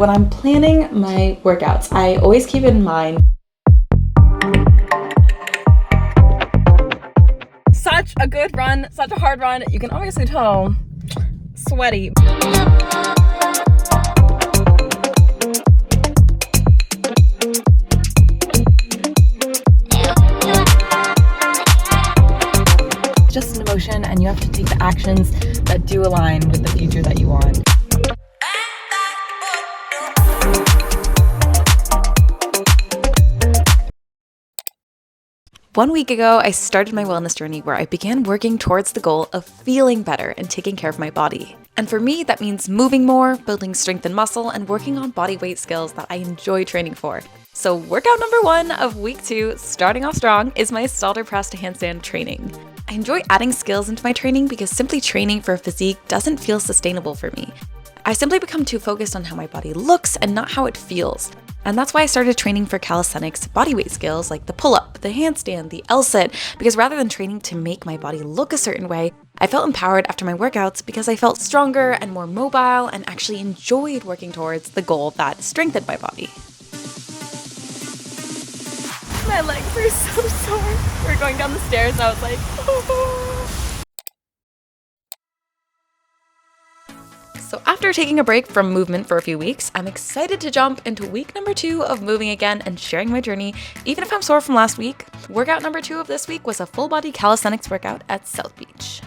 when I'm planning my workouts, I always keep in mind such a good run, such a hard run. You can obviously tell, sweaty. Just an emotion, and you have to take the actions that do align with the future that you want. One week ago, I started my wellness journey where I began working towards the goal of feeling better and taking care of my body. And for me, that means moving more, building strength and muscle, and working on body weight skills that I enjoy training for. So workout number 1 of week 2, starting off strong, is my stalder press to handstand training. I enjoy adding skills into my training because simply training for a physique doesn't feel sustainable for me. I simply become too focused on how my body looks and not how it feels. And that's why I started training for calisthenics bodyweight skills like the pull-up, the handstand, the L-sit, because rather than training to make my body look a certain way, I felt empowered after my workouts because I felt stronger and more mobile and actually enjoyed working towards the goal that strengthened my body. My legs are so sore. We're going down the stairs and I was like, oh. So after taking a break from movement for a few weeks, I'm excited to jump into week number 2 of moving again and sharing my journey, even if I'm sore from last week. Workout number 2 of this week was a full body calisthenics workout at South Beach.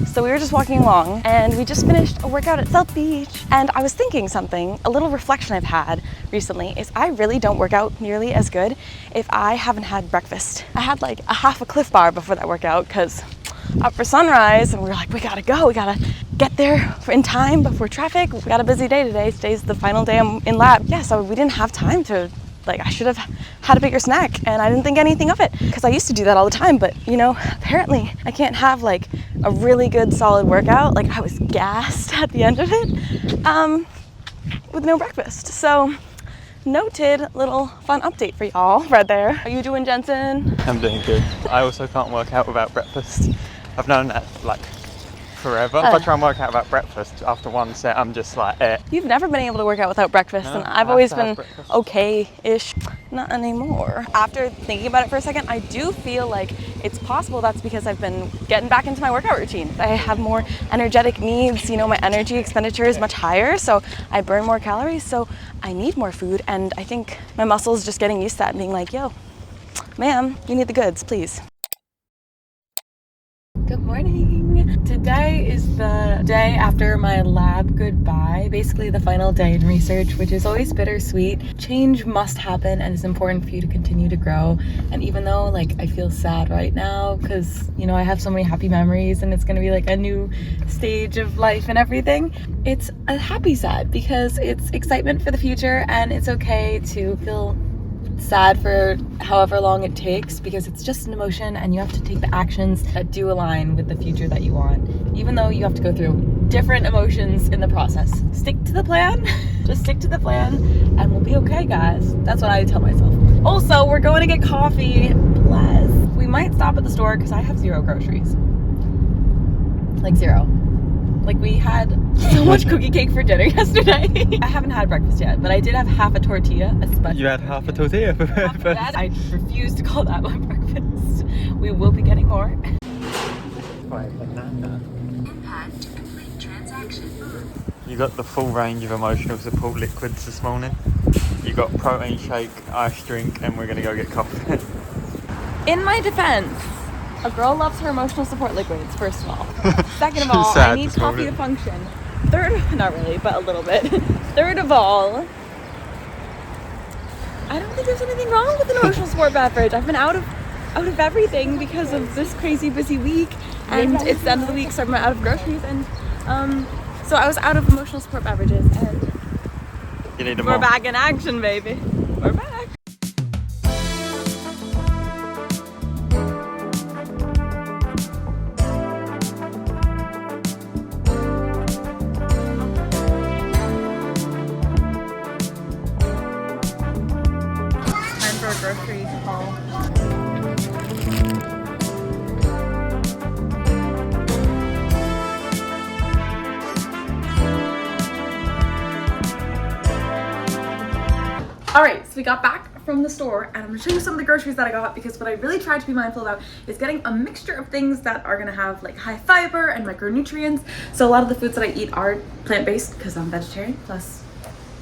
So we were just walking along and we just finished a workout at South Beach, and I was thinking something, a little reflection I've had recently is I really don't work out nearly as good if I haven't had breakfast. I had like a half a Cliff Bar before that workout because up for sunrise and we were like, we gotta go, we gotta get there in time before traffic. We got a busy day today. Today's the final day I'm in lab. Yeah, so we didn't have time to, I should have had a bigger snack and I didn't think anything of it because I used to do that all the time, but apparently I can't have like a really good solid workout. I was gassed at the end of it with no breakfast. So noted, little fun update for y'all right there. How you doing, Jensen? I'm doing good. I also can't work out without breakfast. I've known that forever. If I try and work out about breakfast after one set, I'm just like, eh. You've never been able to work out without breakfast, No, and I've always been breakfast. Okay-ish. Not anymore. After thinking about it for a second, I do feel like it's possible that's because I've been getting back into my workout routine. I have more energetic needs, my energy expenditure is much higher, so I burn more calories, so I need more food, and I think my muscles just getting used to that and being like, yo, ma'am, you need the goods, please. Good morning. Today is the day after my lab goodbye, basically the final day in research, which is always bittersweet. Change must happen and it's important for you to continue to grow. And even though I feel sad right now because, I have so many happy memories and it's going to be a new stage of life and everything, it's a happy sad because it's excitement for the future and it's okay to feel sad for however long it takes because it's just an emotion and you have to take the actions that do align with the future that you want, even though you have to go through different emotions in the process. Stick to the plan. Just stick to the plan and we'll be okay, guys. That's what I tell myself. Also, we're going to get coffee. Bless. We might stop at the store because I have 0 groceries. 0. We had so much cookie cake for dinner yesterday. I haven't had breakfast yet, but I did have half a tortilla, especially. You had half a tortilla for breakfast? I refuse to call that my breakfast. We will be getting more. Banana. Impact to complete transaction. You got the full range of emotional support liquids this morning. You got protein shake, ice drink, and we're gonna go get coffee. In my defense, a girl loves her emotional support liquids, first of all. Second of all, I Sad need this coffee morning. to function. Third, not really, but a little bit. Third of all, I don't think there's anything wrong with an emotional support beverage. I've been out of everything because of this crazy busy week, and it's the end of the week, so I'm out of groceries, and so I was out of emotional support beverages, and You need a we're more. back in action, baby. We're back. All right, so we got back from the store and I'm gonna show you some of the groceries that I got, because what I really try to be mindful about is getting a mixture of things that are gonna have like high fiber and micronutrients. So a lot of the foods that I eat are plant-based because I'm vegetarian, plus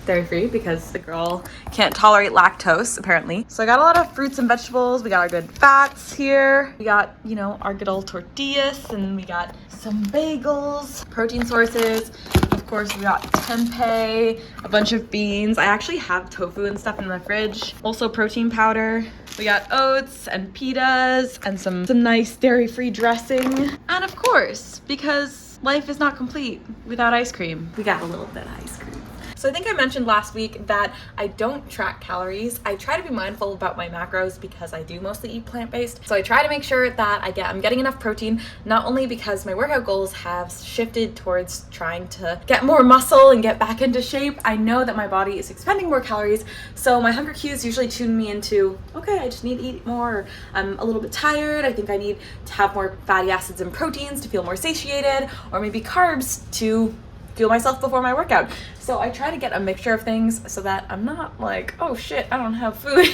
dairy-free because the girl can't tolerate lactose apparently. So I got a lot of fruits and vegetables. We got our good fats here. We got, you know, our good old tortillas, and we got some bagels, protein sources. Of course, we got tempeh, a bunch of beans. I actually have tofu and stuff in my fridge. Also protein powder. We got oats and pitas and some nice dairy-free dressing. And of course, because life is not complete without ice cream, we got a little bit of ice cream. So I think I mentioned last week that I don't track calories. I try to be mindful about my macros because I do mostly eat plant-based. So I try to make sure that I'm getting enough protein, not only because my workout goals have shifted towards trying to get more muscle and get back into shape. I know that my body is expending more calories. So my hunger cues usually tune me into, okay, I just need to eat more. Or I'm a little bit tired. I think I need to have more fatty acids and proteins to feel more satiated, or maybe carbs to fuel myself before my workout. So I try to get a mixture of things so that I'm not like, oh shit, I don't have food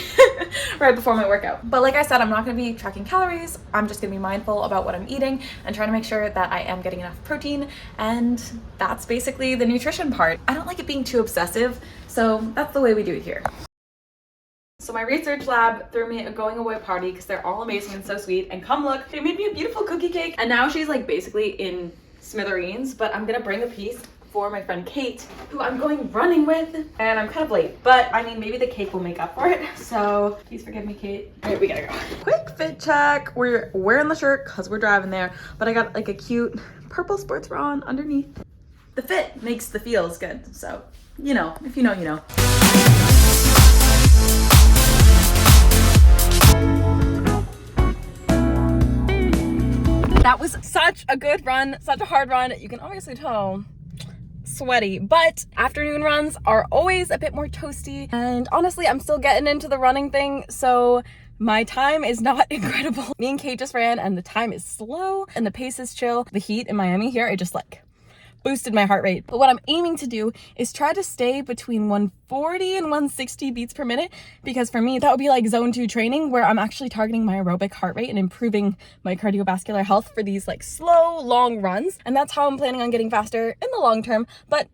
right before my workout. But like I said, I'm not gonna be tracking calories. I'm just gonna be mindful about what I'm eating and trying to make sure that I am getting enough protein. And that's basically the nutrition part. I don't like it being too obsessive, so that's the way we do it here. So my research lab threw me a going away party because they're all amazing and so sweet. And come look, they made me a beautiful cookie cake. And now she's like basically in smithereens, but I'm gonna bring a piece for my friend Kate, who I'm going running with, and I'm kind of late, but I mean, maybe the cake will make up for it. So please forgive me, Kate. All right, we gotta go. Quick fit check. We're wearing the shirt because we're driving there, but I got like a cute purple sports bra on underneath. The fit makes the feels good. So, you know, if you know, you know. That was such a good run, such a hard run. You can obviously tell, sweaty, but afternoon runs are always a bit more toasty. And honestly, I'm still getting into the running thing, so my time is not incredible. Me and Kate just ran and the time is slow and the pace is chill. The heat in Miami here, it just like boosted my heart rate. But what I'm aiming to do is try to stay between 140 and 160 beats per minute, because for me that would be like zone 2 training, where I'm actually targeting my aerobic heart rate and improving my cardiovascular health for these like slow long runs. And that's how I'm planning on getting faster in the long term. But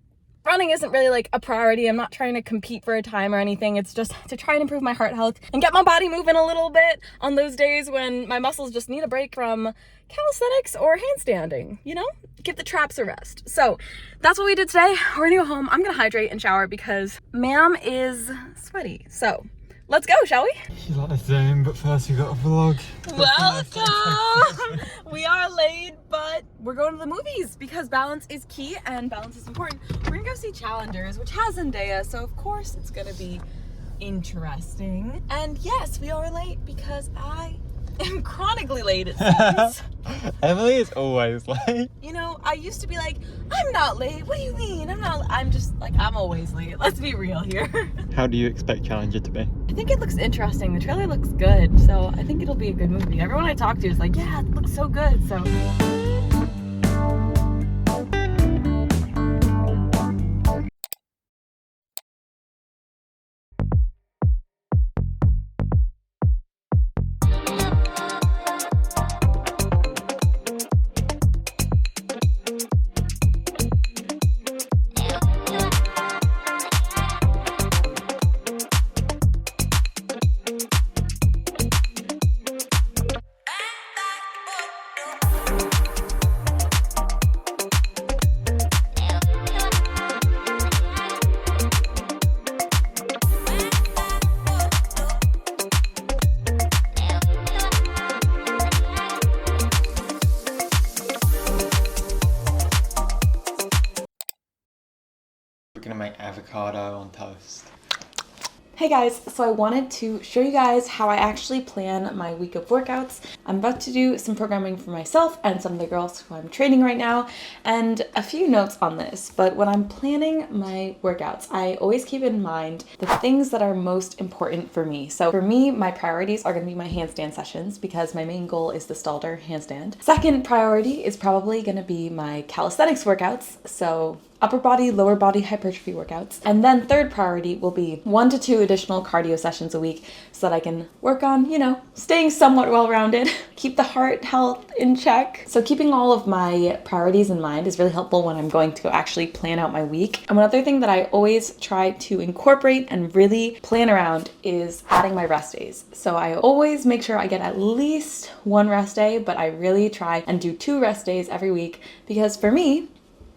running isn't really like a priority. I'm not trying to compete for a time or anything. It's just to try and improve my heart health and get my body moving a little bit on those days when my muscles just need a break from calisthenics or handstanding, you know? Give the traps a rest. So that's what we did today. We're gonna go home. I'm gonna hydrate and shower because ma'am is sweaty. So let's go, shall we? You like the Zoom, but first we got a vlog. Welcome! We are late, but we're going to the movies because balance is key and balance is important. We're gonna go see Challengers, which has Zendaya, so of course it's gonna be interesting. And yes, we are late because I am chronically late, it seems. Emily is always late. You know, I used to be like, I'm not late. What do you mean? I'm just like, I'm always late. Let's be real here. How do you expect Challenger to be? I think it looks interesting. The trailer looks good, so I think it'll be a good movie. Everyone I talk to is like, yeah, it looks so good, so. Gonna make avocado on toast. Hey guys, so I wanted to show you guys how I actually plan my week of workouts. I'm about to do some programming for myself and some of the girls who I'm training right now, and a few notes on this. But when I'm planning my workouts, I always keep in mind the things that are most important for me. So for me, my priorities are going to be my handstand sessions because my main goal is the Stalder handstand. Second priority is probably going to be my calisthenics workouts. So upper body, lower body hypertrophy workouts. And then third priority will be 1 to 2 additional cardio sessions a week so that I can work on, staying somewhat well-rounded, keep the heart health in check. So keeping all of my priorities in mind is really helpful when I'm going to actually plan out my week. And one other thing that I always try to incorporate and really plan around is adding my rest days. So I always make sure I get at least 1 rest day, but I really try and do 2 rest days every week, because for me,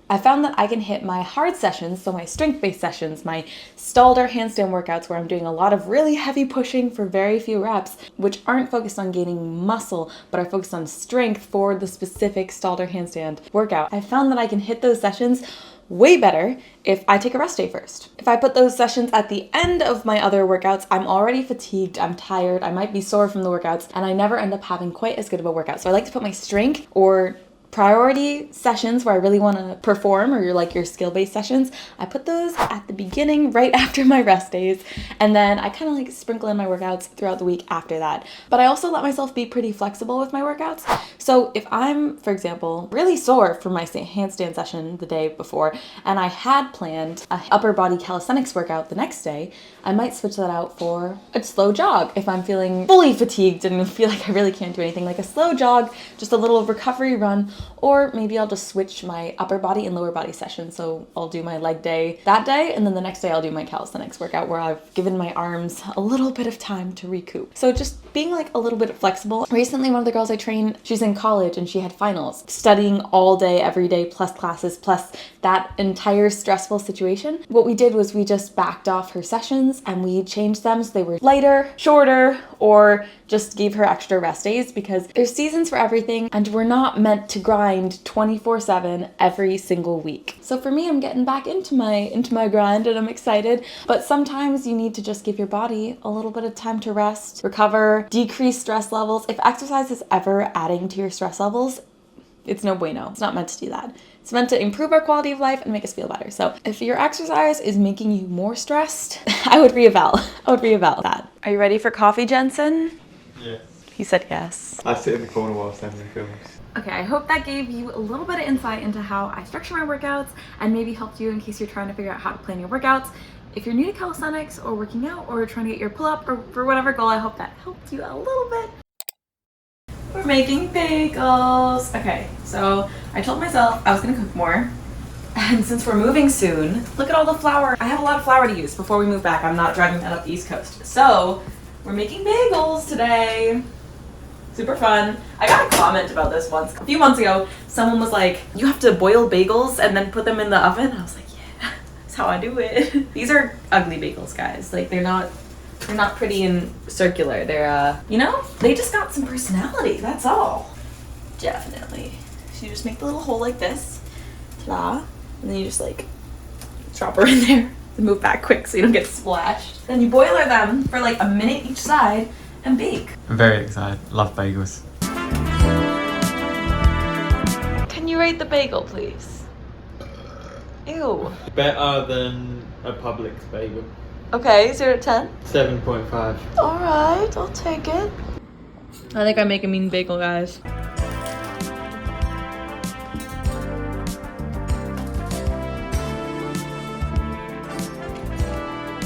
I found that I can hit my hard sessions, so my strength-based sessions, my stalled or handstand workouts where I'm doing a lot of really heavy pushing for very few reps, which aren't focused on gaining muscle, but are focused on strength for the specific stalled or handstand workout. I found that I can hit those sessions way better if I take a rest day first. If I put those sessions at the end of my other workouts, I'm already fatigued, I'm tired, I might be sore from the workouts, and I never end up having quite as good of a workout. So I like to put my strength or priority sessions where I really want to perform, or your skill-based sessions, I put those at the beginning right after my rest days, and then I kind of sprinkle in my workouts throughout the week after that. But I also let myself be pretty flexible with my workouts. So if I'm, for example, really sore from my handstand session the day before, and I had planned a upper body calisthenics workout the next day, I might switch that out for a slow jog. If I'm feeling fully fatigued and feel like I really can't do anything, like a slow jog, just a little recovery run. Or maybe I'll just switch my upper body and lower body session. So I'll do my leg day that day, and then the next day I'll do my calisthenics workout where I've given my arms a little bit of time to recoup. So just being a little bit flexible. Recently, one of the girls I trained, she's in college and she had finals, studying all day, every day, plus classes, plus that entire stressful situation. What we did was we just backed off her sessions and we changed them so they were lighter, shorter, or just gave her extra rest days, because there's seasons for everything and we're not meant to grind 24/7 every single week. So for me, I'm getting back into my grind and I'm excited, but sometimes you need to just give your body a little bit of time to rest, recover, decrease stress levels. If exercise is ever adding to your stress levels, it's no bueno. It's not meant to do that. It's meant to improve our quality of life and make us feel better. So if your exercise is making you more stressed, I would reeval that. Are you ready for coffee, Jensen? Yes. He said yes. I sit in the corner while sending films. Okay, I hope that gave you a little bit of insight into how I structure my workouts and maybe helped you in case you're trying to figure out how to plan your workouts. If you're new to calisthenics or working out or trying to get your pull-up or for whatever goal, I hope that helped you a little bit. We're making bagels. Okay, so I told myself I was gonna cook more. And since we're moving soon, look at all the flour. I have a lot of flour to use before we move back. I'm not driving that up the East Coast. So we're making bagels today. Super fun. I got a comment about this once. A few months ago, someone was like, you have to boil bagels and then put them in the oven. I was like, yeah, that's how I do it. These are ugly bagels, guys. They're not pretty and circular. They're, they just got some personality. That's all. Definitely. So you just make the little hole like this. Ta-da. And then you just drop her in there and move back quick so you don't get splashed. Then you boiler them for a minute each side and bake. I'm very excited. Love bagels. Can you rate the bagel, please? Ew. Better than a Publix bagel. Okay, 0 to 10? 7.5. Alright, I'll take it. I think I make a mean bagel, guys.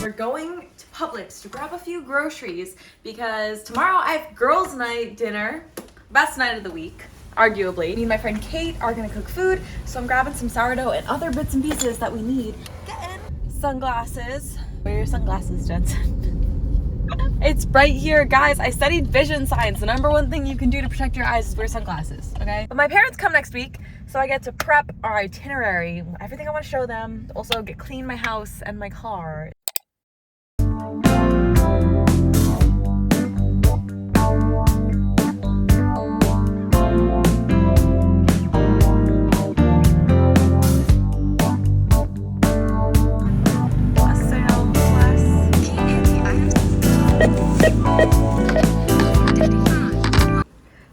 We're going to Publix to grab a few groceries because tomorrow I have girls' night dinner, best night of the week, arguably. Me and my friend Kate are gonna cook food, so I'm grabbing some sourdough and other bits and pieces that we need. Getting sunglasses. Wear your sunglasses, Jensen. It's right here, guys. I studied vision science. The #1 thing you can do to protect your eyes is wear sunglasses, okay? But my parents come next week, so I get to prep our itinerary, everything I want to show them, also get clean my house and my car.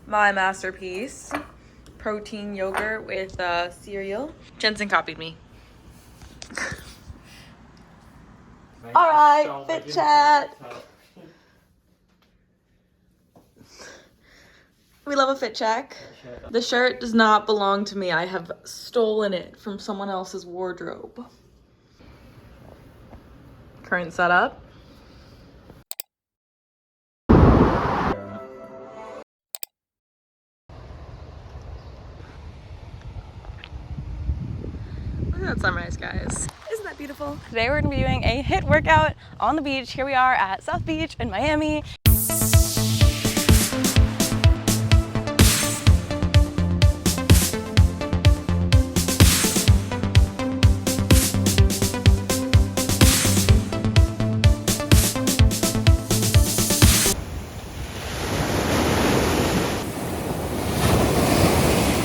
My masterpiece, protein yogurt with cereal. Jensen copied me. All right, fit chat. We love a fit check. The shirt does not belong to me. I have stolen it from someone else's wardrobe. Current setup. Look at that sunrise, guys. Isn't that beautiful? Today we're gonna be doing a HIIT workout on the beach. Here we are at South Beach in Miami.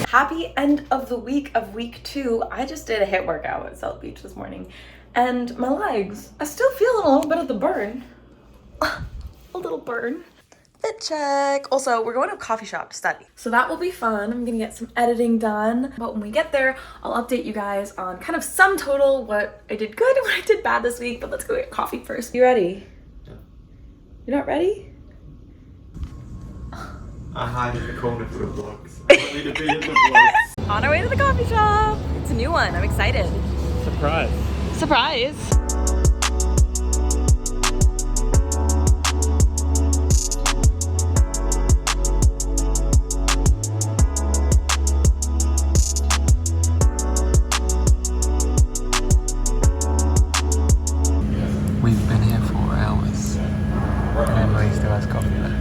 Happy end of the week of week 2. I just did a HIIT workout at South Beach this morning and my legs, I still feel a little bit of the burn. A little burn. Fit check. Also, we're going to a coffee shop to study, so that will be fun. I'm gonna get some editing done, but when we get there, I'll update you guys on kind of sum total what I did good and what I did bad this week, but let's go get coffee first. You ready? Yeah. You're not ready? I hide in the corner for the vlogs. I want you to be in the vlogs. On our way to the coffee shop. It's a new one. I'm excited. Surprise. Surprise. We've been here 4 hours. And Emily still has coffee left.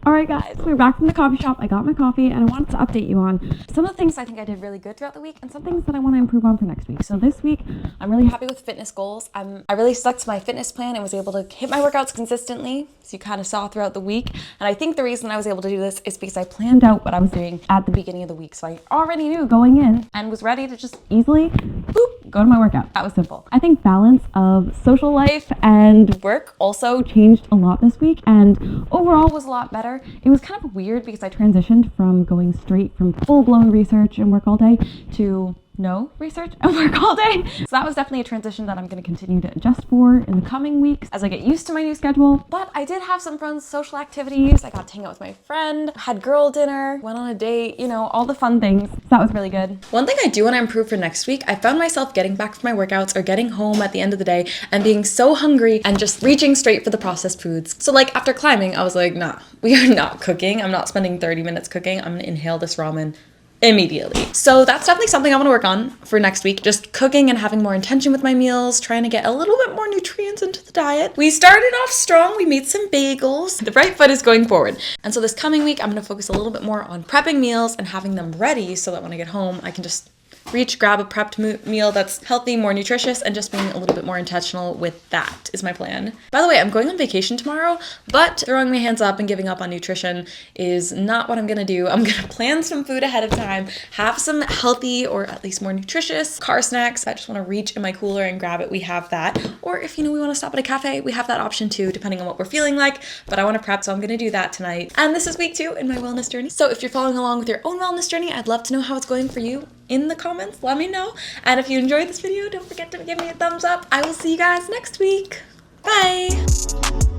Alright guys, we're back from the coffee shop. I got my coffee and I wanted to update you on some of the things I think I did really good throughout the week and some things that I want to improve on for next week. So this week, I'm really happy with fitness goals. I really stuck to my fitness plan and was able to hit my workouts consistently, as you kind of saw throughout the week. And I think the reason I was able to do this is because I planned out what I was doing at the beginning of the week. So I already knew going in and was ready to just easily, boop, go to my workout. That was simple. I think balance of social life and work also changed a lot this week and overall was a lot better. It was kind of weird because I transitioned from going straight from full-blown research and work all day to no research and work all day. So that was definitely a transition that I'm going to continue to adjust for in the coming weeks as I get used to my new schedule. But I did have some fun social activities. I got to hang out with my friend, had girl dinner, went on a date, you know, all the fun things. So that was really good. One thing I do want to improve for next week, I found myself getting back from my workouts or getting home at the end of the day and being so hungry and just reaching straight for the processed foods. So like after climbing, I was like, nah, we are not cooking. I'm not spending 30 minutes cooking. I'm gonna inhale this ramen immediately. So that's definitely something I want to work on for next week. Just cooking and having more intention with my meals, trying to get a little bit more nutrients into the diet. We started off strong. We made some bagels. The right foot is going forward. And so this coming week, I'm going to focus a little bit more on prepping meals and having them ready so that when I get home, I can just reach, grab a prepped meal that's healthy, more nutritious, and just being a little bit more intentional with that is my plan. By the way, I'm going on vacation tomorrow, but throwing my hands up and giving up on nutrition is not what I'm gonna do. I'm gonna plan some food ahead of time, have some healthy or at least more nutritious car snacks. I just wanna reach in my cooler and grab it. We have that. Or if we wanna stop at a cafe, we have that option too, depending on what we're feeling like, but I wanna prep, so I'm gonna do that tonight. And this is week 2 in my wellness journey. So if you're following along with your own wellness journey, I'd love to know how it's going for you in the comments. Let me know. And if you enjoyed this video, don't forget to give me a thumbs up. I will see you guys next week. Bye.